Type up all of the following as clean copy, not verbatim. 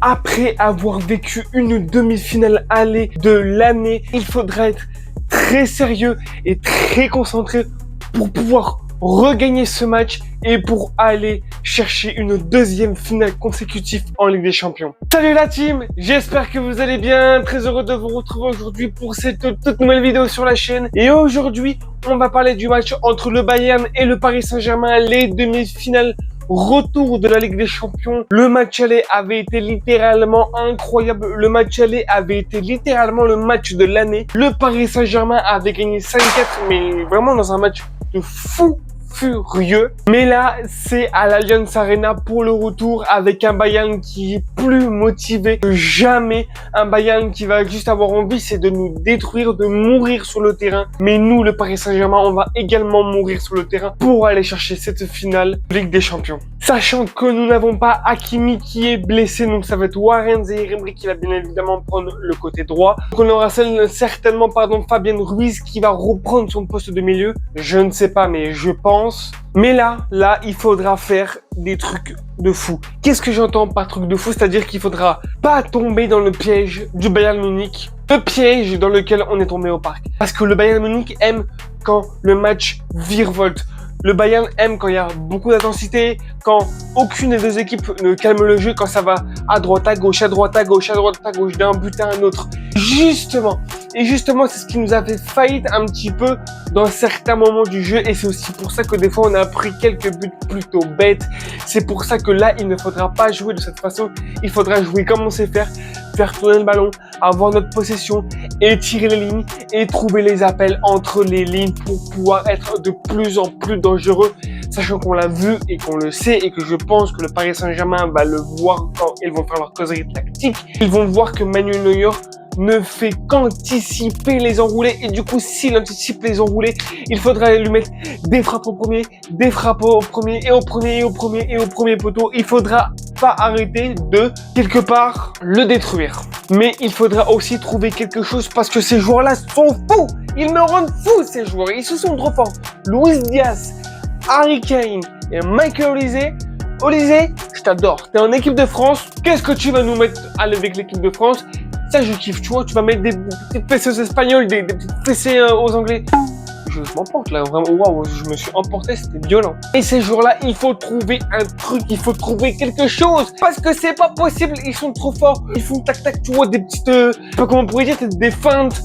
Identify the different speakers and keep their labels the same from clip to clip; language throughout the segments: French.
Speaker 1: Après avoir vécu une demi-finale aller de l'année, il faudra être très sérieux et très concentré pour pouvoir regagner ce match et pour aller chercher une deuxième finale consécutive en Ligue des Champions. Salut la team, j'espère que vous allez bien, très heureux de vous retrouver aujourd'hui pour cette toute nouvelle vidéo sur la chaîne. Et aujourd'hui, on va parler du match entre le Bayern et le Paris Saint-Germain, les demi-finales retour de la Ligue des Champions. Le match aller avait été littéralement incroyable. Le match aller avait été littéralement le match de l'année. Le Paris Saint-Germain avait gagné 5-4, mais vraiment dans un match de fou furieux. Mais là, c'est à l'Allianz Arena pour le retour avec un Bayern qui est plus motivé que jamais. Un Bayern qui va juste avoir envie, c'est de nous détruire, de mourir sur le terrain. Mais nous, le Paris Saint-Germain, on va également mourir sur le terrain pour aller chercher cette finale de Ligue des Champions. Sachant que nous n'avons pas Hakimi qui est blessé, donc ça va être Warren Zaïre-Emery qui va bien évidemment prendre le côté droit. Donc on aura certainement Fabien Ruiz qui va reprendre son poste de milieu. Je ne sais pas, mais je pense. Mais là, il faudra faire des trucs de fou. Qu'est-ce que j'entends par truc de fou? C'est-à-dire qu'il faudra pas tomber dans le piège du Bayern Munich, le piège dans lequel on est tombé au parc. Parce que le Bayern Munich aime quand le match virevolte. Le Bayern aime quand il y a beaucoup d'intensité, quand aucune des deux équipes ne calme le jeu, quand ça va à droite, à gauche, à droite, à gauche, à droite, à gauche, d'un but à un autre. Justement, c'est ce qui nous a fait faillite un petit peu dans certains moments du jeu, et c'est aussi pour ça que des fois on a pris quelques buts plutôt bêtes. C'est pour ça que là, il ne faudra pas jouer de cette façon, il faudra jouer comme on sait faire tourner le ballon, avoir notre possession, étirer les lignes et trouver les appels entre les lignes pour pouvoir être de plus en plus dangereux, sachant qu'on l'a vu et qu'on le sait et que je pense que le Paris Saint-Germain va le voir quand ils vont faire leur causerie tactique. Ils vont voir que Manuel Neuer ne fait qu'anticiper les enroulés, et du coup s'il anticipe les enroulés, il faudra lui mettre des frappes au premier, des frappes au premier et au premier et au premier et au premier poteau. Il faudra pas arrêter de quelque part le détruire, mais il faudra aussi trouver quelque chose parce que ces joueurs-là sont fous, ils me rendent fou ces joueurs, ils se sont trop forts. Luis Diaz, Harry Kane et Michael Olise. Olise, je t'adore, t'es en équipe de France, qu'est-ce que tu vas nous mettre avec l'équipe de France? Ça, je kiffe, tu vois, tu vas mettre des petites fessées aux Espagnols, des petites fessées aux Anglais. Je m'emporte là, vraiment, waouh, je me suis emporté, c'était violent. Et ces jours-là, il faut trouver un truc, il faut trouver quelque chose. Parce que c'est pas possible, ils sont trop forts. Ils font tac-tac, tu vois, des petites, je sais pas comment on pourrait dire, des feintes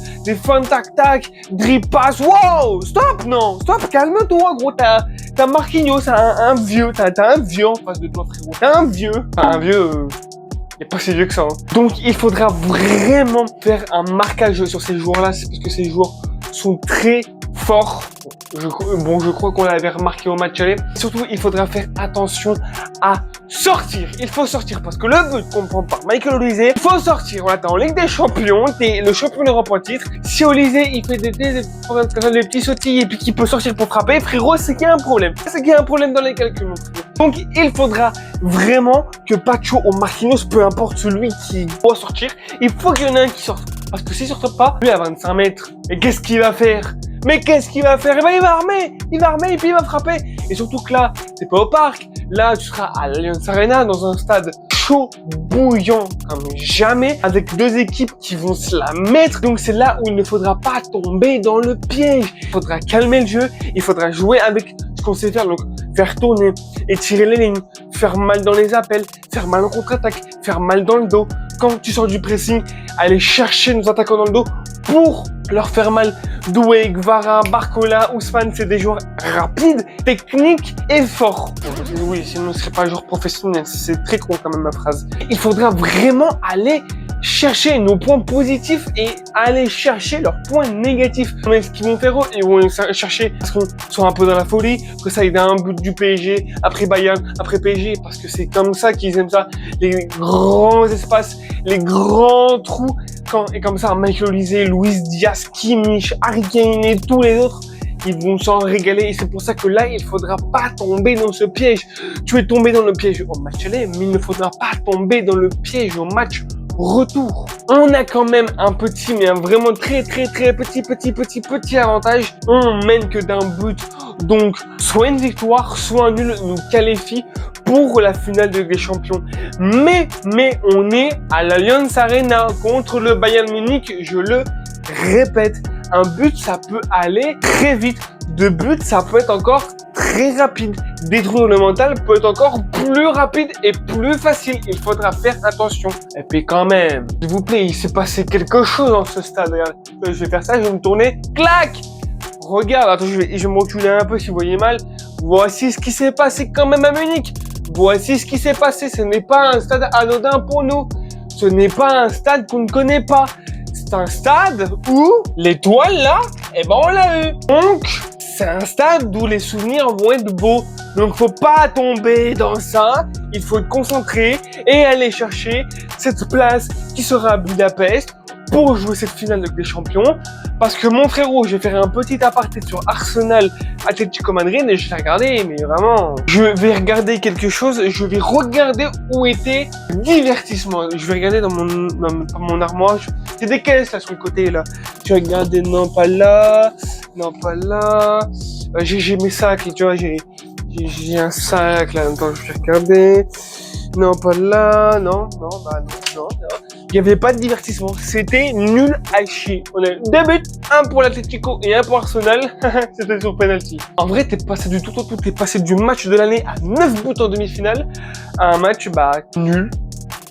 Speaker 1: tac-tac, drip pass. Wow, stop, non, stop, calme-toi, gros, t'as Marquinhos, un vieux, t'as un vieux en face de toi, frérot. T'as un vieux, il n'est pas si vieux que ça. Hein. Donc, il faudra vraiment faire un marquage sur ces joueurs-là. C'est parce que ces joueurs sont très forts. Je crois qu'on l'avait remarqué au match aller. Surtout, il faudra faire attention à sortir. Il faut sortir parce que le but qu'on prend par Michael Olise, il faut sortir. Voilà, t'es en Ligue des Champions, t'es le champion d'Europe en titre. Si Olise, il fait des petits sautilles et puis qu'il peut sortir pour frapper, frérot, c'est qu'il y a un problème. C'est qu'il y a un problème dans les calculs, mon frérot. Donc, il faudra vraiment que Pacho ou Marquinhos, peu importe celui qui doit sortir, il faut qu'il y en ait un qui sorte. Parce que s'il ne sort pas, lui à 25 mètres, mais qu'est-ce qu'il va faire? Eh ben, il va armer et puis il va frapper. Et surtout que là, c'est pas au parc. Là, tu seras à l'Allianz Arena dans un stade chaud, bouillant comme jamais, avec deux équipes qui vont se la mettre. Donc c'est là où il ne faudra pas tomber dans le piège. Il faudra calmer le jeu, il faudra jouer avec ce qu'on sait faire, donc faire tourner, étirer les lignes, faire mal dans les appels, faire mal en contre-attaque, faire mal dans le dos. Quand tu sors du pressing, aller chercher nos attaquants dans le dos pour leur faire mal. Doué, Gvara, Barcola, Ousmane, c'est des joueurs rapides, techniques et forts. Oui, sinon ce serait pas un joueur professionnel, c'est très con quand même ma phrase. Il faudra vraiment aller chercher nos points positifs et aller chercher leurs points négatifs. Mais ce qu'ils vont faire, ils vont chercher parce qu'ils sont un peu dans la folie, que ça aide à un but du PSG, après Bayern, après PSG, parce que c'est comme ça qu'ils aiment ça. Les grands espaces, les grands trous, et comme ça, Michael Olise, Luis Diaz, Kimmich, Harry Kane et tous les autres, ils vont s'en régaler. Et c'est pour ça que là, il faudra pas tomber dans ce piège. Tu es tombé dans le piège au match aller, mais il ne faudra pas tomber dans le piège au match retour. On a quand même un petit, mais un vraiment très petit avantage. On mène que d'un but. Donc, soit une victoire, soit un nul nous qualifie pour la finale de Ligue des Champions. Mais on est à l'Allianz Arena contre le Bayern Munich, je le répète. Un but, ça peut aller très vite. Deux buts, ça peut être encore très rapide. Détruire le mental peut être encore plus rapide et plus facile. Il faudra faire attention. Et puis quand même, s'il vous plaît, il s'est passé quelque chose dans ce stade. Regarde, je vais faire ça, je vais me tourner. Clac! Regarde, attends, je vais me reculer un peu si vous voyez mal. Voici ce qui s'est passé quand même à Munich. Voici ce qui s'est passé. Ce n'est pas un stade anodin pour nous. Ce n'est pas un stade qu'on ne connaît pas. C'est un stade où l'étoile là, eh ben on l'a eu. Donc, c'est un stade où les souvenirs vont être beaux. Donc, faut pas tomber dans ça. Il faut être concentré et aller chercher cette place qui sera à Budapest pour jouer cette finale de Ligue des Champions. Parce que mon frérot, je vais faire un petit aparté sur Arsenal, Atlético Madrid et je vais regarder, mais vraiment, je vais regarder quelque chose, je vais regarder où était le divertissement. Je vais regarder dans mon armoire, c'est des caisses là sur le côté là. Je vais regarder, non pas là, j'ai mes sacs, tu vois, j'ai un sac là, attends, je vais regarder. Non, pas là, non. Il n'y avait pas de divertissement, c'était nul à chier. On a eu 2 buts, un pour l'Atlético et un pour Arsenal, c'était sur penalty. En vrai, t'es passé du tout au tout, t'es passé du match de l'année à 9 buts en demi-finale à un match, nul.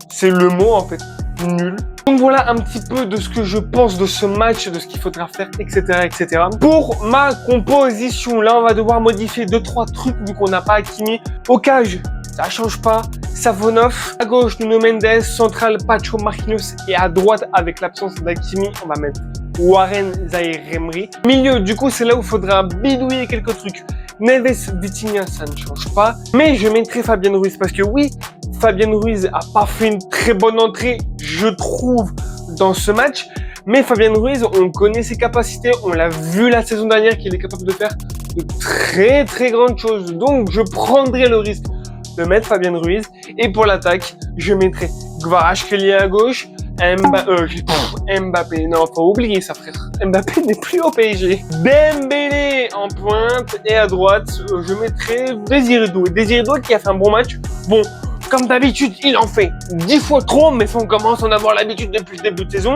Speaker 1: C'est le mot en fait, nul. Donc voilà un petit peu de ce que je pense de ce match, de ce qu'il faudra faire, etc. Pour ma composition, là on va devoir modifier 2-3 trucs vu qu'on n'a pas Hakimi. Au cage, ça change pas. Savonov, à gauche Nuno Mendes, central Pacho Marquinhos et à droite avec l'absence d'Hakimi, on va mettre Warren Zaïre-Emery. Milieu, du coup c'est là où il faudra bidouiller quelques trucs. Neves, Vitinha, ça ne change pas. Mais je mettrai Fabien Ruiz parce que oui, Fabien Ruiz a pas fait une très bonne entrée, je trouve, dans ce match. Mais Fabien Ruiz, on connaît ses capacités, on l'a vu la saison dernière qu'il est capable de faire de très grandes choses. Donc je prendrai le risque de mettre Fabien Ruiz. Et pour l'attaque, je mettrai Kvaratskhelia à gauche, Mbappé. Non, faut oublier ça, frère. Mbappé n'est plus au PSG. Dembélé en pointe. Et à droite, je mettrai Désiré Doué. Désiré Doué qui a fait un bon match. Bon, comme d'habitude, il en fait 10 fois trop, mais ça, on commence à en avoir l'habitude depuis le début de saison.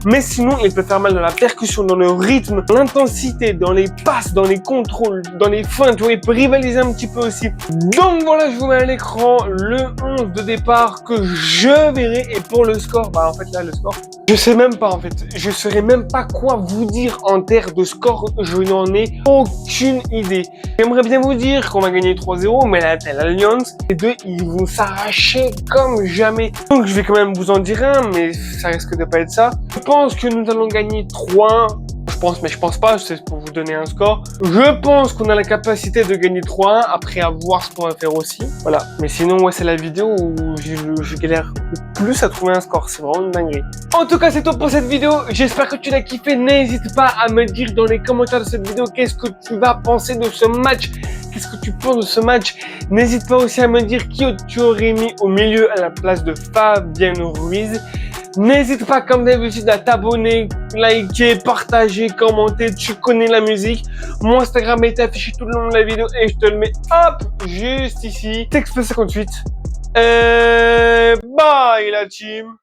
Speaker 1: Mais sinon, il peut faire mal dans la percussion, dans le rythme, l'intensité, dans les passes, dans les contrôles, dans les feintes. Tu vois, il peut rivaliser un petit peu aussi. Donc voilà, je vous mets à l'écran le 11 de départ que je verrai. Et pour le score, en fait là, le score, je sais même pas en fait. Je saurais même pas quoi vous dire en termes de score. Je n'en ai aucune idée. J'aimerais bien vous dire qu'on va gagner 3-0, mais là, l'Alliance, les deux, ils vont s'arracher comme jamais. Donc je vais quand même vous en dire un, mais ça risque de pas être ça. Je pense que nous allons gagner 3-1. Je pense pas, c'est pour vous donner un score. Je pense qu'on a la capacité de gagner 3-1, après à voir ce qu'on va faire aussi. Voilà. Mais sinon, ouais, c'est la vidéo où je galère le plus à trouver un score. C'est vraiment une dinguerie. En tout cas, c'est tout pour cette vidéo. J'espère que tu l'as kiffé. N'hésite pas à me dire dans les commentaires de cette vidéo qu'est-ce que tu vas penser de ce match. Qu'est-ce que tu penses de ce match? N'hésite pas aussi à me dire qui tu aurais mis au milieu à la place de Fabien Ruiz. N'hésite pas comme d'habitude à t'abonner, liker, partager, commenter, tu connais la musique. Mon Instagram est affiché tout le long de la vidéo et je te le mets hop juste ici. Texte 58. Bye la team.